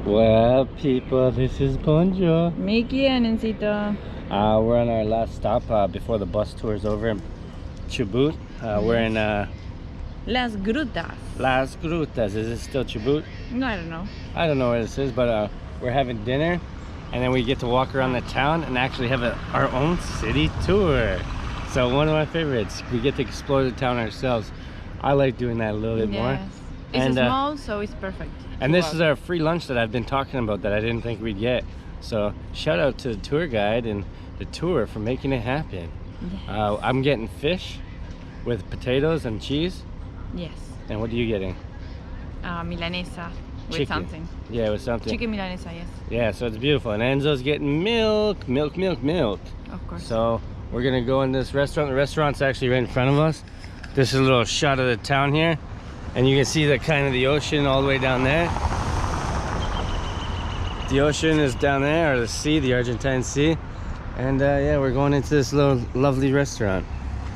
Well, people, this is Bonjour. Mickey and Encito. We're on our last stop before the bus tour is over in Chubut. We're in Las Grutas. Las Grutas. Is it still Chubut? No, I don't know. I don't know where this is, but we're having dinner, and then we get to walk around the town and actually have our own city tour. So one of my favorites. We get to explore the town ourselves. I like doing that a little bit more. It's small, so it's perfect. And this is our free lunch that I've been talking about that I didn't think we'd get. So shout out to the tour guide and the tour for making it happen. Yes. I'm getting fish with potatoes and cheese. Yes. And what are you getting? Milanesa with Chicken. something. Yeah, with something. Chicken milanesa, yes. Yeah, so it's beautiful. And Enzo's getting milk. Of course. So we're gonna go in this restaurant. The restaurant's actually right in front of us. This is a little shot of the town here. And you can see the kind of the ocean all the way down there. The ocean is down there, or the sea, the Argentine Sea. And yeah, we're going into this little lovely restaurant.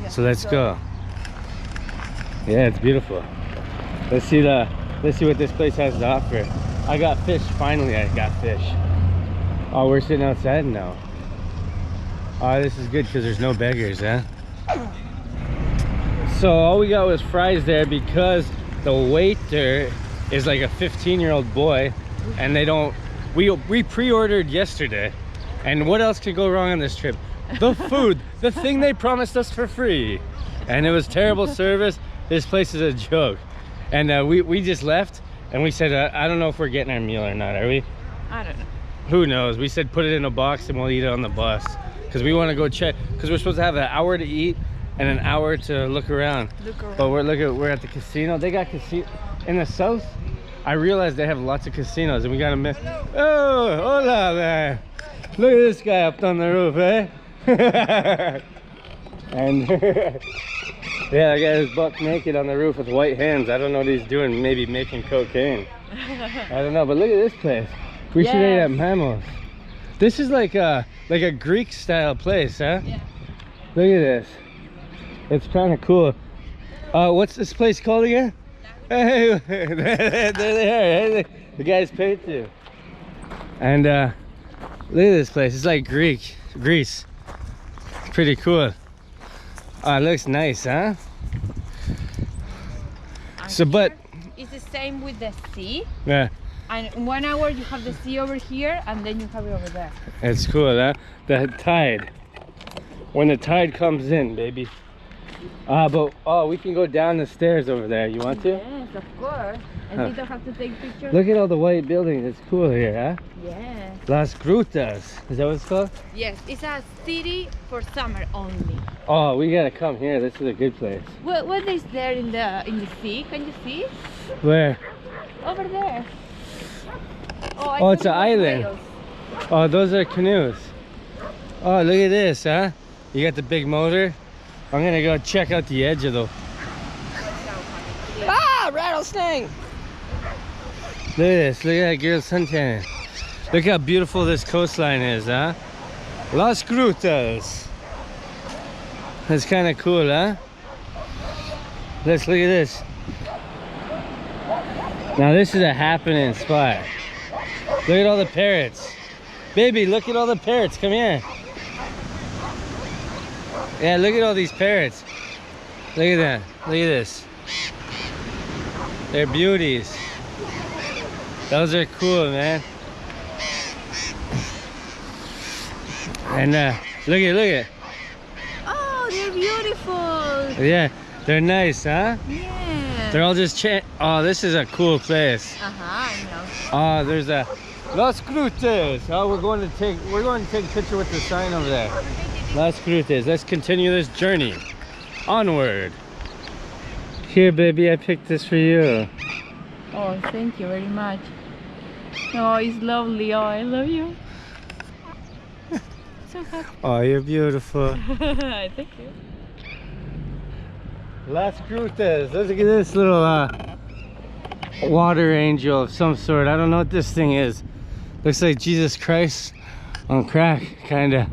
Yeah, so let's go. Yeah, it's beautiful. Let's see what this place has to offer. I got fish, finally I got fish. Oh, we're sitting outside now. Oh, this is good because there's no beggars, huh? So all we got was fries there because the waiter is like a 15-year-old boy, and they don't. We pre-ordered yesterday, and what else could go wrong on this trip? The food, the thing they promised us for free, and it was terrible service. This place is a joke, and we just left, and we said I don't know if we're getting our meal or not. Are we? I don't know. Who knows? We said put it in a box and we'll eat it on the bus because we want to go check, because we're supposed to have an hour to eat and an hour to look around. But we're at the casino. They got casino in the south. I realized they have lots of casinos, and we got a miss. Oh, hola, man! Look at this guy up on the roof, eh? And yeah, I got his buck naked on the roof with white hands. I don't know what he's doing. Maybe making cocaine. I don't know. But look at this place. We should eat at Mamos. This is like a Greek style place, huh? Yeah. Look at this. It's kind of cool. What's this place called again? Hey, there they are. The guys paid too. And look at this place. It's like Greece. It's pretty cool. Oh, it looks nice, huh? So, but it's the same with the sea. Yeah. And in 1 hour you have the sea over here, and then you have it over there. It's cool, huh? The tide. When the tide comes in, baby. But we can go down the stairs over there. You want to? Yes, of course. And you don't have to take pictures. Look at all the white buildings. It's cool here, huh? Yes. Las Grutas. Is that what it's called? Yes, it's a city for summer only. Oh, we gotta come here. This is a good place. What is there in the sea? Can you see? Where? Over there. Oh, it's an island. Whales. Oh, those are canoes. Oh, look at this, huh? You got the big motor. I'm gonna go check out the edge of the... Ah, rattlesnake! Look at this, look at that girl suntanning. Look how beautiful this coastline is, huh? Las Grutas. That's kind of cool, huh? Let's look at this. Now this is a happening spot. Look at all the parrots. Baby, look at all the parrots, come here. Yeah, look at all these parrots. Look at that. Look at this. They're beauties. Those are cool, man. And look at. Oh, they're beautiful. Yeah, they're nice, huh? Yeah. They're all just oh, this is a cool place. I know. Oh, there's a Las Grutas. Oh, we're going to take a picture with the sign over there. Las Grutas. Let's continue this journey. Onward. Here, baby, I picked this for you. Oh, thank you very much. Oh, it's lovely. Oh, I love you. So happy. Oh, you're beautiful. Thank you. Las Grutas. Let's look at this little water angel of some sort. I don't know what this thing is. Looks like Jesus Christ on crack, kinda.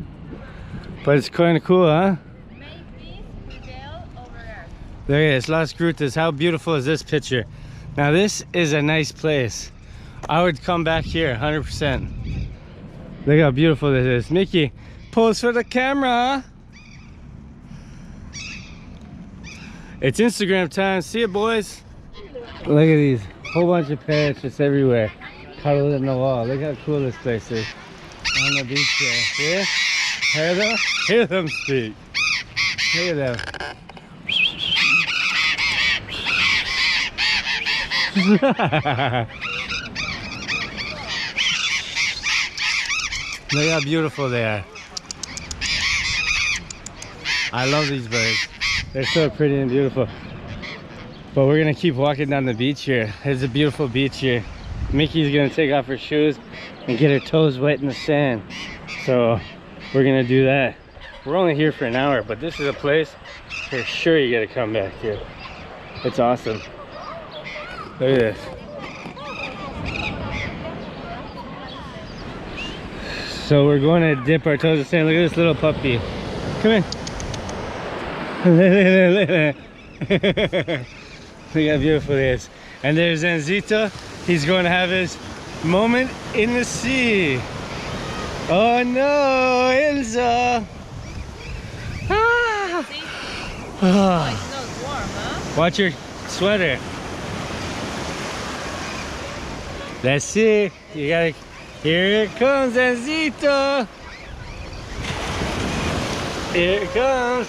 But it's kind of cool, huh? Maybe prevail over Earth. There it is, Las Grutas. How beautiful is this picture? Now this is a nice place. I would come back here 100%. Look how beautiful this is. Mickey, pose for the camera. It's Instagram time. See ya, boys. Look at these. Whole bunch of parrots just everywhere. Cuddled in the wall. Look how cool this place is. On the beach there. See? Hear them? Hear them speak. Look at them. Look how beautiful they are. I love these birds. They're so pretty and beautiful. But we're gonna keep walking down the beach here. There's a beautiful beach here. Mickey's gonna take off her shoes and get her toes wet in the sand. So we're gonna do that. We're only here for an hour, but this is a place for sure you gotta come back here. It's awesome. Look at this. So we're going to dip our toes in the sand. Look at this little puppy. Come in. Look how beautiful it is. And there's Enzito. He's going to have his moment in the sea. Oh no, Enzo! Ah. See? Oh. Oh, it's not warm, huh? Watch your sweater. Let's see. You gotta. Here it comes, Enzito. Here it comes.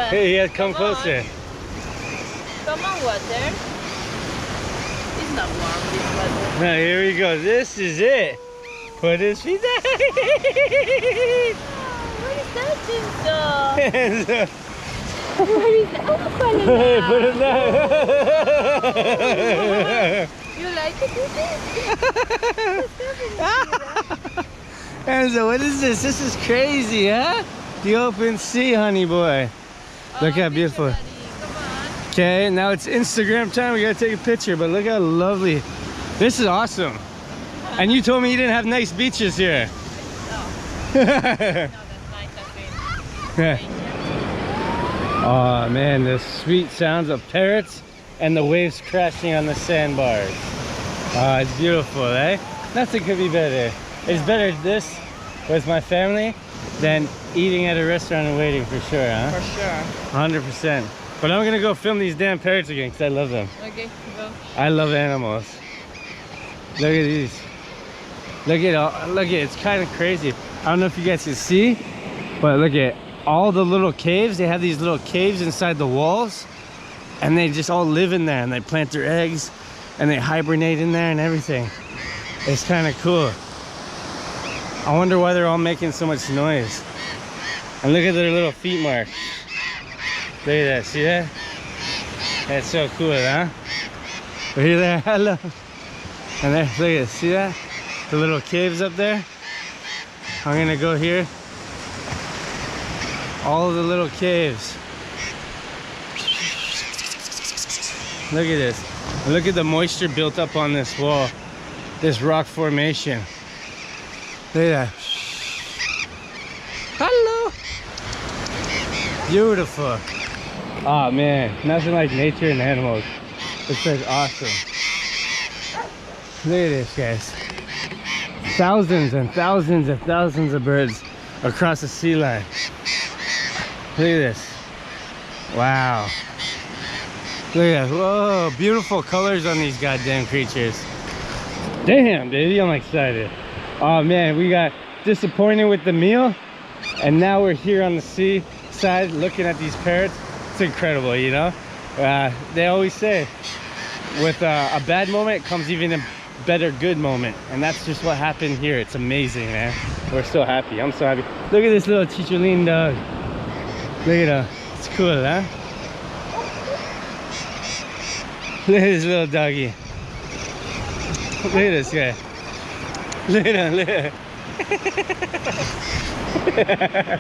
Hey, yeah, come closer. Come on, water. It's not warm, this water. Now here we go. This is it. Put his feet down. What is that, Jinso? Enzo. Where is that? Oh, Hey, put him down. You like it, Enzo, what is this? This is crazy, huh? The open sea, honey boy. Look how beautiful. Come on. Okay, now it's Instagram time. We gotta take a picture, but look how lovely. This is awesome. And you told me you didn't have nice beaches here. No. No, that's nice, I think. Oh man, the sweet sounds of parrots and the waves crashing on the sandbars. Oh, it's beautiful, eh? Nothing could be better. It's better this with my family than eating at a restaurant and waiting, for sure, huh? For sure. 100%. But I'm gonna go film these damn parrots again because I love them. Okay, go. I love animals. Look at these. Look at all. Look at it's kind of crazy. I don't know if you guys can see, but look at all the little caves. They have these little caves inside the walls, and they just all live in there, and they plant their eggs, and they hibernate in there and everything. It's kind of cool. I wonder why they're all making so much noise. And look at their little feet marks. Look at that, see that? That's so cool, huh? Look at that, hello. And there, look at it, see that? The little caves up there. I'm gonna go here. All the little caves. Look at this. And look at the moisture built up on this wall. This rock formation. Look at that. Hello. Beautiful. Oh man, nothing like nature and animals. It's like awesome. Look at this, guys. Thousands and thousands and thousands of birds across the sea line. Look at this. Wow. Look at that. Whoa, beautiful colors on these goddamn creatures. Damn, baby, I'm excited. Oh man, we got disappointed with the meal, and now we're here on the sea side looking at these parrots. It's incredible, you know? They always say, with a bad moment comes even a better good moment, and that's just what happened here. It's amazing, man. We're so happy. I'm so happy. Look at this little chicholin dog. Look at him. It's cool, huh? Look at this little doggy. Look at this guy. Look at him, look at him.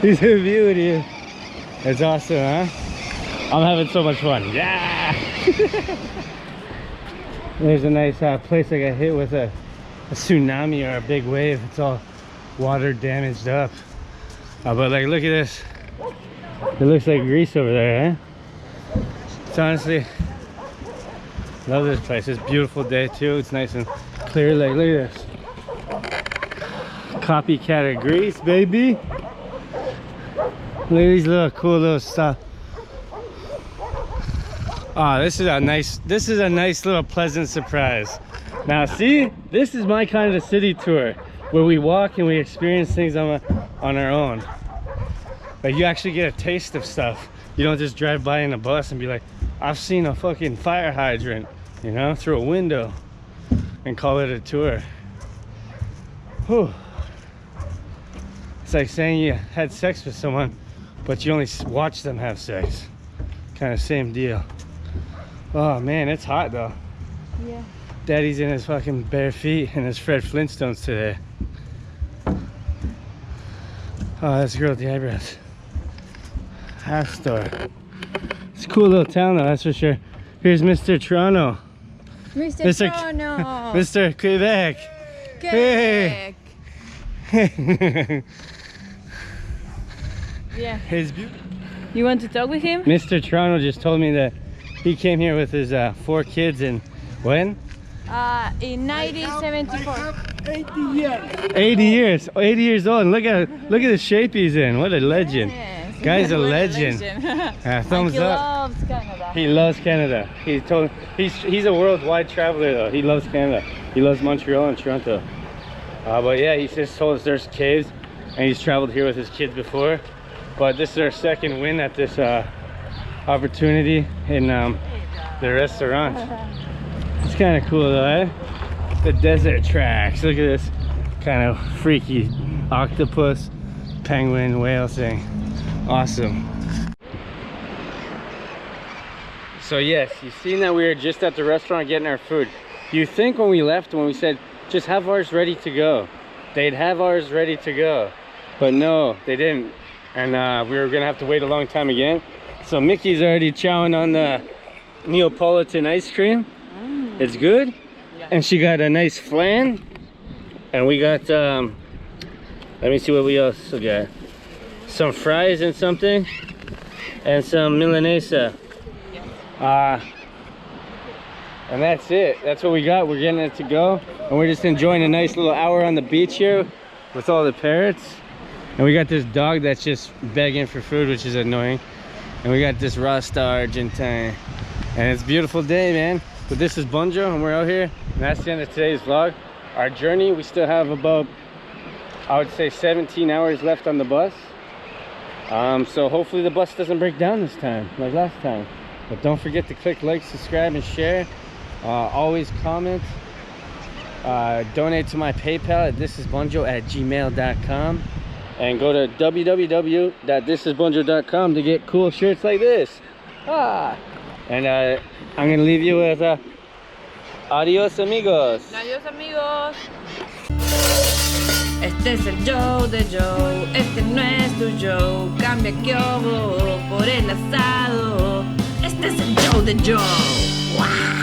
He's a beauty. It's awesome, huh? I'm having so much fun. Yeah! There's a nice place I got hit with a tsunami or a big wave. It's all water damaged up. But like, look at this. It looks like Greece over there, eh? It's honestly, love this place. It's a beautiful day too. It's nice and Clear Lake. Look at this. Copycat of Greece, baby. Look at these little cool little stuff. Oh, this is a nice little pleasant surprise. Now see, this is my kind of city tour where we walk and we experience things on our own. Like you actually get a taste of stuff. You don't just drive by in a bus and be like, I've seen a fucking fire hydrant, you know, through a window and call it a tour. Whew. It's like saying you had sex with someone, but you only watch them have sex. Kind of same deal. Oh man, it's hot though. Yeah. Daddy's in his fucking bare feet and his Fred Flintstones today. Oh, that's a girl with the eyebrows. Half store. It's a cool little town though, that's for sure. Here's Mr. Toronto. Mr. Toronto. Mr. Quebec. Quebec. Hey. Yeah. His beauty. You want to talk with him? Mr. Toronto just told me that he came here with his 4 kids and when? In 1974. 80 years. 80 years. 80 years old. And look at the shape he's in. What a legend. Yes. Guy's a What legend. Thumbs he up. loves Canada. He loves Canada. He's a worldwide traveler though. He loves Canada. He loves Montreal and Toronto. But yeah, he just told us there's caves, and he's traveled here with his kids before. But this is our second win at this opportunity in the restaurant. It's kind of cool though, eh? The desert tracks. Look at this kind of freaky octopus, penguin, whale thing. Awesome. So yes, you've seen that we were just at the restaurant getting our food. You think when we left, when we said, just have ours ready to go, they'd have ours ready to go. But no, they didn't. And we were gonna have to wait a long time again. So Mickey's already chowing on the Neapolitan ice cream. It's good. Yeah. And she got a nice flan. And we got, let me see what we also got. Some fries and something. And some Milanesa. And that's it. That's what we got. We're getting it to go. And we're just enjoying a nice little hour on the beach here with all the parrots. And we got this dog that's just begging for food, which is annoying. And we got this Rasta Argentine. And it's a beautiful day, man. But this is Bunjo, and we're out here. And that's the end of today's vlog. Our journey, we still have about, I would say 17 hours left on the bus. So hopefully the bus doesn't break down this time, like last time. But don't forget to click like, subscribe, and share. Always comment. Donate to my PayPal at thisisbunjo@gmail.com. And go to www.thisisbunjo.com to get cool shirts like this. And I'm gonna leave you with adios amigos. Adiós amigos. Este es el Joe de Joe, este no es tu Joe. Cambia que hubo por el asado. Este es el Joe de Joe. ¡Wow!